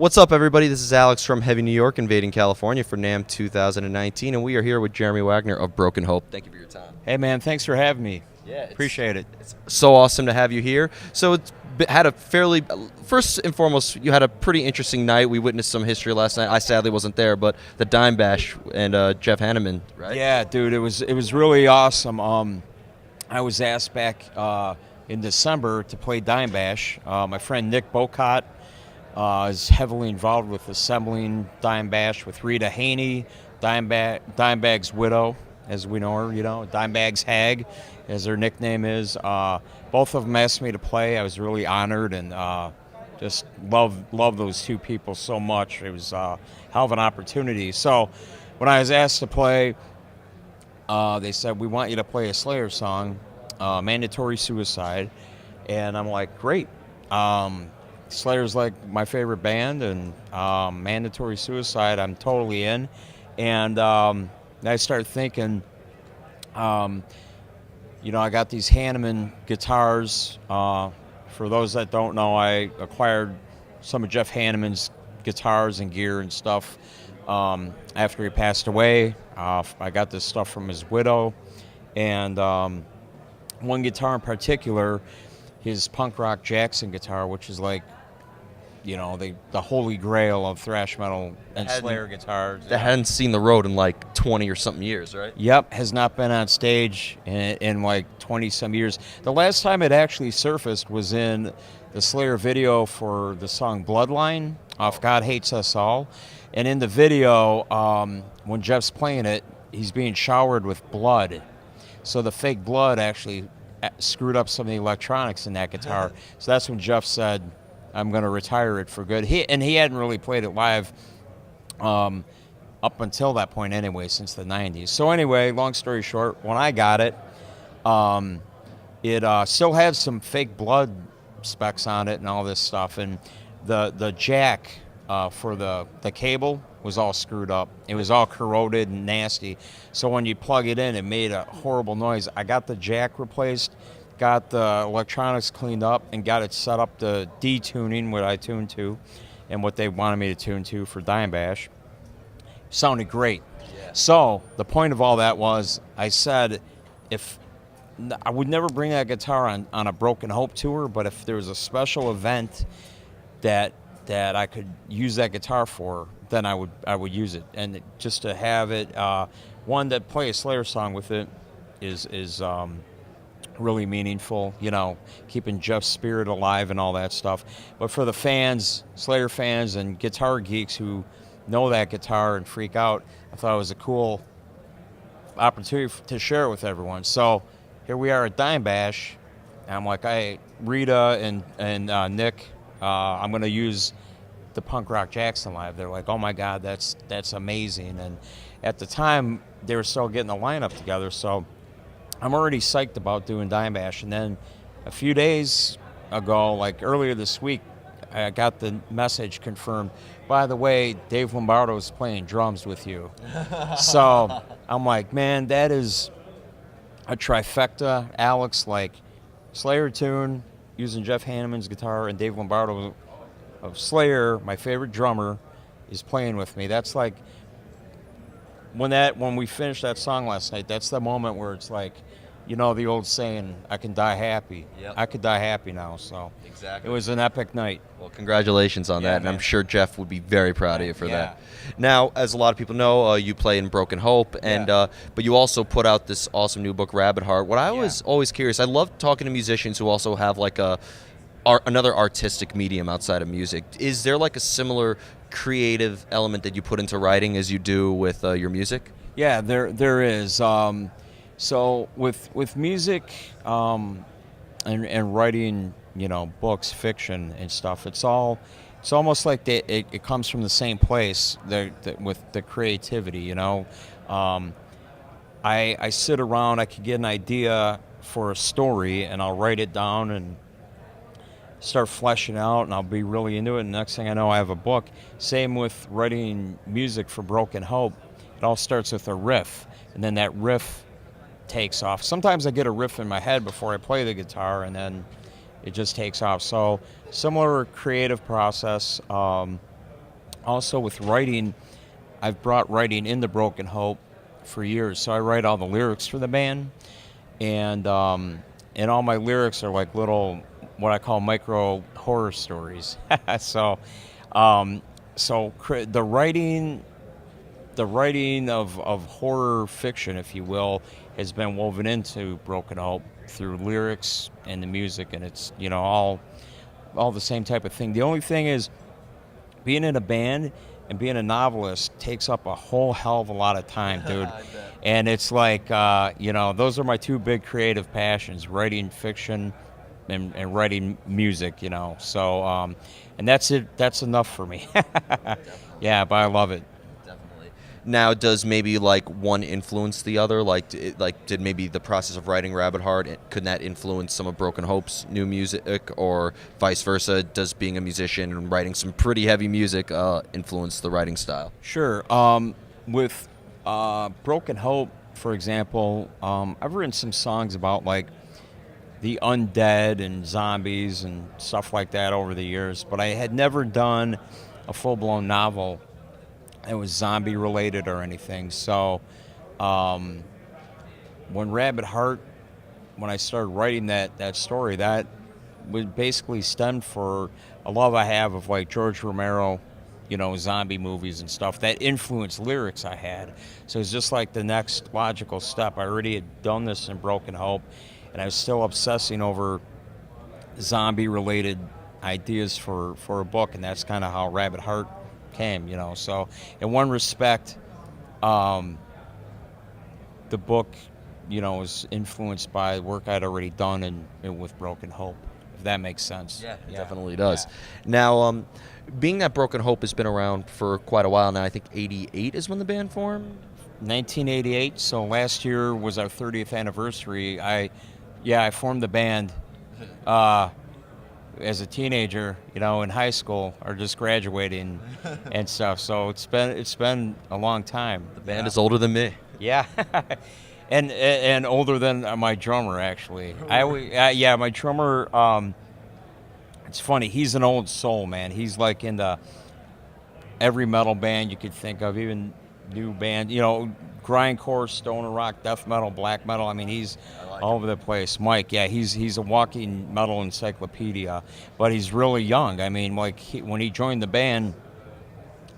What's up, everybody? This is Alex from Heavy New York, invading California for NAMM 2019, and we are here with Jeremy Wagner of Broken Hope. Thank you for your time. Hey, man, thanks for having me. Yeah, Appreciate it. It's so awesome to have you here. So had a fairly, first and foremost, you had a pretty interesting night. We witnessed some history last night. I sadly wasn't there, but the Dimebash and Jeff Hanneman, right? Yeah, dude, it was really awesome. I was asked back in December to play Dimebash. My friend Nick Bocott is heavily involved with assembling Dimebash with Rita Haney, Dimebag's widow, as we know her, Dimebag's hag, as her nickname is. Both of them asked me to play. I was really honored and just love those two people so much. It was a hell of an opportunity. So when I was asked to play, they said, we want you to play a Slayer song, Mandatory Suicide. And I'm like, great. Slayer's like my favorite band, and Mandatory Suicide, I'm totally in. And I started thinking, I got these Hanneman guitars. For those that don't know, I acquired some of Jeff Hanneman's guitars and gear and stuff after he passed away. I got this stuff from his widow, and one guitar in particular, his punk rock Jackson guitar, which is like, the holy grail of thrash metal and Slayer guitars. That hadn't seen the road in like 20 or something years, right? Yep, has not been on stage in like 20-some years. The last time it actually surfaced was in the Slayer video for the song Bloodline off God Hates Us All. And in the video, when Jeff's playing it, he's being showered with blood. So the fake blood actually screwed up some of the electronics in that guitar. So that's when Jeff said, I'm going to retire it for good. He hadn't really played it live up until that point anyway, since the 90s. So anyway, long story short, when I got it, it still had some fake blood specs on it and all this stuff. And the jack for the cable was all screwed up. It was all corroded and nasty. So when you plug it in, it made a horrible noise. I got the jack replaced, got the electronics cleaned up, and got it set up to detuning, what I tuned to and what they wanted me to tune to for Dimebash. Sounded great. Yeah. So the point of all that was, I said, if I would never bring that guitar on a Broken Hope tour, but if there was a special event that I could use that guitar for, then I would use it. And just to have it, one that play a Slayer song with it is really meaningful, keeping Jeff's spirit alive and all that stuff. But for the fans, Slayer fans and guitar geeks who know that guitar and freak out, I thought it was a cool opportunity to share it with everyone. So here we are at Dimebash. I'm like, hey, Rita and Nick, I'm going to use the punk rock Jackson live. They're like, oh my God, that's amazing. And at the time, they were still getting the lineup together, so I'm already psyched about doing Dimebash. And then a few days ago, like earlier this week, I got the message confirmed, by the way, Dave Lombardo is playing drums with you. So I'm like, man, that is a trifecta. Alex, like Slayer tune, using Jeff Hanneman's guitar, and Dave Lombardo of Slayer, my favorite drummer, is playing with me. That's like, when we finished that song last night, that's the moment where it's like, the old saying, I can die happy. Yep. I could die happy now. So exactly, it was an epic night. Well, congratulations on that, and man. I'm sure Jeff would be very proud of you for that. Now, as a lot of people know, you play in Broken Hope, and but you also put out this awesome new book, Rabid Heart. What I was always curious, I love talking to musicians who also have like another artistic medium outside of music. Is there like a similar creative element that you put into writing as you do with your music? Yeah, there is. So with music and writing, books, fiction and stuff, it's almost like it comes from the same place with the creativity. I sit around, I could get an idea for a story, and I'll write it down and start fleshing out, and I'll be really into it, and next thing I know, I have a book. Same with writing music for Broken Hope. It all starts with a riff, and then that riff takes off. Sometimes I get a riff in my head before I play the guitar, and then it just takes off. So similar creative process. Also with writing, I've brought writing into Broken Hope for years. So I write all the lyrics for the band, and all my lyrics are like little, what I call micro horror stories. So, um, the writing of horror fiction, if you will, has been woven into Broken Hope through lyrics and the music, and it's all the same type of thing. The only thing is, being in a band and being a novelist takes up a whole hell of a lot of time, dude. And it's like, those are my two big creative passions: writing fiction and writing music. So and that's it. That's enough for me. Yeah, but I love it. Now, does maybe like one influence the other? Did maybe the process of writing Rabid Heart, could that influence some of Broken Hope's new music, or vice versa? Does being a musician and writing some pretty heavy music influence the writing style? Sure. With Broken Hope, for example, I've written some songs about like the undead and zombies and stuff like that over the years, but I had never done a full-blown novel that was zombie related or anything. So when Rabid Heart, when I started writing that story, that would basically stemmed for a love I have of like George Romero, zombie movies and stuff that influenced lyrics I had. So it's just like the next logical step. I already had done this in Broken Hope, and I was still obsessing over zombie related ideas for a book, and that's kind of how Rabid Heart came. So in one respect, the book was influenced by work I'd already done in with Broken Hope, if that makes sense. Yeah, it definitely does. Yeah. Now, being that Broken Hope has been around for quite a while now, I think 88 is when the band formed? 1988, so last year was our 30th anniversary. I formed the band as a teenager, in high school or just graduating and stuff. So it's been a long time. The band is older than me. Yeah. and older than my drummer, actually. My drummer, it's funny, he's an old soul, man. He's like into every metal band you could think of, even new band, grindcore, stoner rock, death metal, black metal. I mean, he's all over the place. Mike, yeah, he's a walking metal encyclopedia, but he's really young. I mean, like when he joined the band,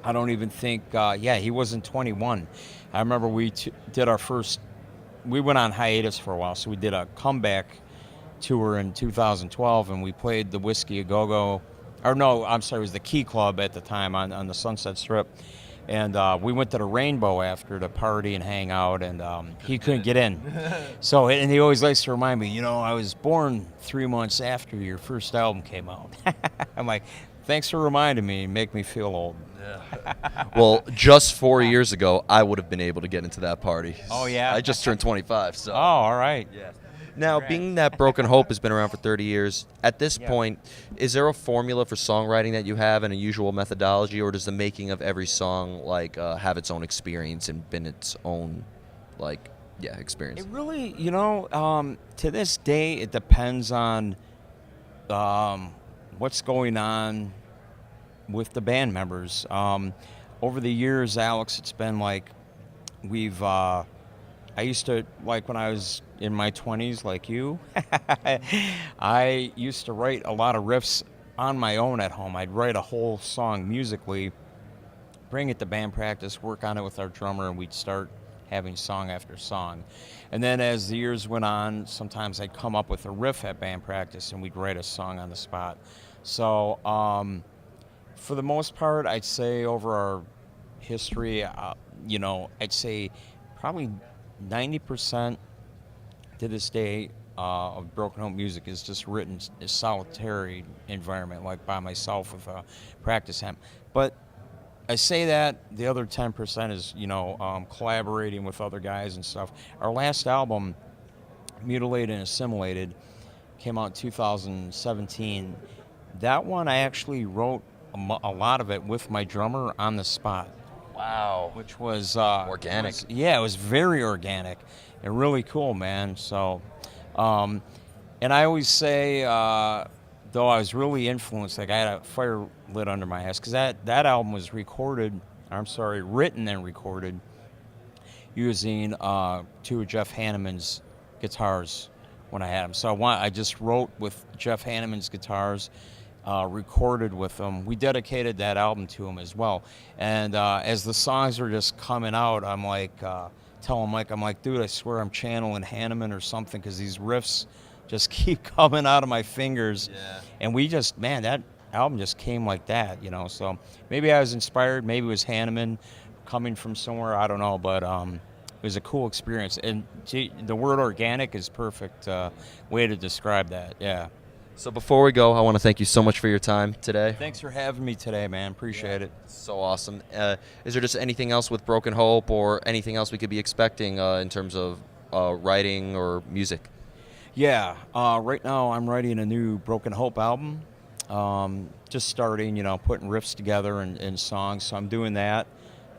I don't even think, he wasn't 21. I remember we did our first, we went on hiatus for a while, so we did a comeback tour in 2012, and we played the Whiskey A Go-Go, or no, I'm sorry, it was the Key Club at the time on the Sunset Strip. And we went to the Rainbow after to party and hang out, and he couldn't get in. So, and he always likes to remind me, I was born 3 months after your first album came out. I'm like, thanks for reminding me and make me feel old. Yeah. Well, just 4 years ago, I would have been able to get into that party. Oh, yeah? I just turned 25, so. Oh, all right. Yeah. Now, being that Broken Hope has been around for 30 years, at this point, is there a formula for songwriting that you have and a usual methodology, or does the making of every song have its own experience and been its own experience? It really, to this day, it depends on what's going on with the band members. Over the years, Alex, it's been like I used to, like when I was in my 20s, like you, I used to write a lot of riffs on my own at home. I'd write a whole song musically, bring it to band practice, work on it with our drummer, and we'd start having song after song. And then as the years went on, sometimes I'd come up with a riff at band practice, and we'd write a song on the spot. So for the most part, I'd say over our history, I'd say probably 90% to this day of Broken Hope music is just written in a solitary environment, like by myself with a practice amp. But I say that the other 10% is, collaborating with other guys and stuff. Our last album, Mutilated and Assimilated, came out in 2017. That one I actually wrote a lot of it with my drummer on the spot. Wow. Which was organic. It was very organic and really cool, man. So, and I always say though I was really influenced. Like I had a fire lit under my ass because that album was written and recorded using two of Jeff Hanneman's guitars when I had them. So I just wrote with Jeff Hanneman's guitars, recorded with him. We dedicated that album to him as well. And as the songs are just coming out, I'm like, telling Mike, I'm like, dude, I swear I'm channeling Hanneman or something because these riffs just keep coming out of my fingers. Yeah. And we just, man, that album just came like that, you know. So maybe I was inspired. Maybe it was Hanneman coming from somewhere. I don't know, but it was a cool experience. And the word organic is perfect way to describe that. Yeah. So before we go, I want to thank you so much for your time today. Thanks for having me today, man. Appreciate it. So awesome. Is there just anything else with Broken Hope or anything else we could be expecting in terms of writing or music? Yeah. Right now I'm writing a new Broken Hope album. Just starting, putting riffs together and songs. So I'm doing that.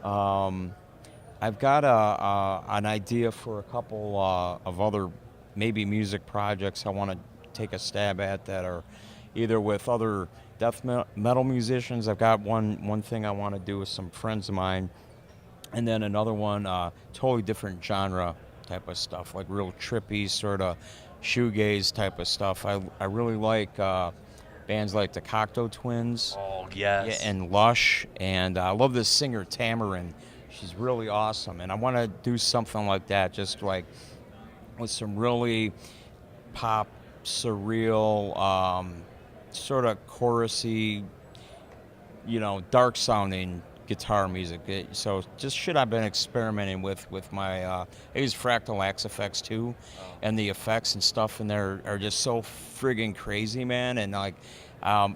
I've got an idea for a couple of other maybe music projects I want to take a stab at that are either with other death metal musicians. I've got one thing I want to do with some friends of mine, and then another one totally different genre type of stuff, like real trippy sort of shoegaze type of stuff. I really like bands like the Cocteau Twins. Oh, yes. Yeah, and Lush, and I love this singer Tamarin. She's really awesome, and I want to do something like that, just like with some really pop, surreal, sort of chorusy, dark sounding guitar music. So just shit I've been experimenting with my I use Fractal Axe effects too, and the effects and stuff in there are just so friggin' crazy, man. And like,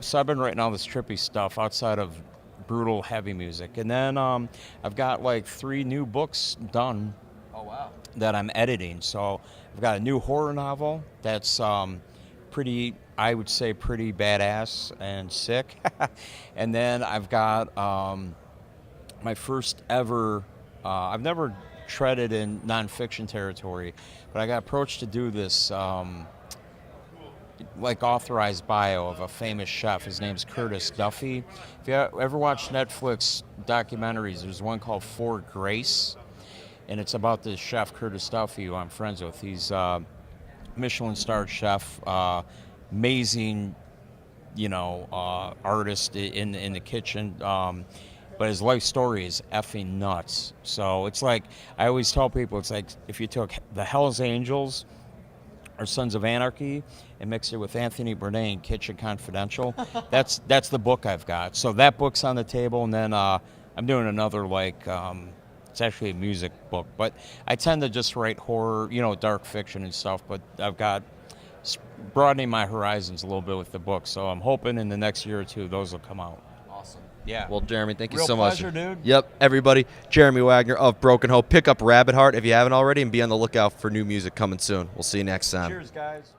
so I've been writing all this trippy stuff outside of brutal heavy music, and then I've got like 3 new books done. Oh, wow. That I'm editing. So I've got a new horror novel that's pretty, I would say, pretty badass and sick. And then I've got my first ever, I've never treaded in nonfiction territory, but I got approached to do this like authorized bio of a famous chef. His name's Curtis Duffy. If you ever watch Netflix documentaries, there's one called For Grace, and it's about this chef Curtis Duffy, who I'm friends with. He's Michelin-starred chef, amazing, artist in the kitchen. But his life story is effing nuts. So it's like, I always tell people, it's like if you took the Hells Angels or Sons of Anarchy and mixed it with Anthony Bourdain, Kitchen Confidential. That's the book I've got. So that book's on the table, and then I'm doing another it's actually a music book, but I tend to just write horror, dark fiction and stuff, but I've got broadening my horizons a little bit with the book, so I'm hoping in the next year or two those will come out. Awesome. Yeah. Well, Jeremy, thank you Real so much. pleasure, dude. Yep, everybody. Jeremy Wagner of Broken Hope. Pick up Rabid Heart if you haven't already, and be on the lookout for new music coming soon. We'll see you next time. Cheers, guys.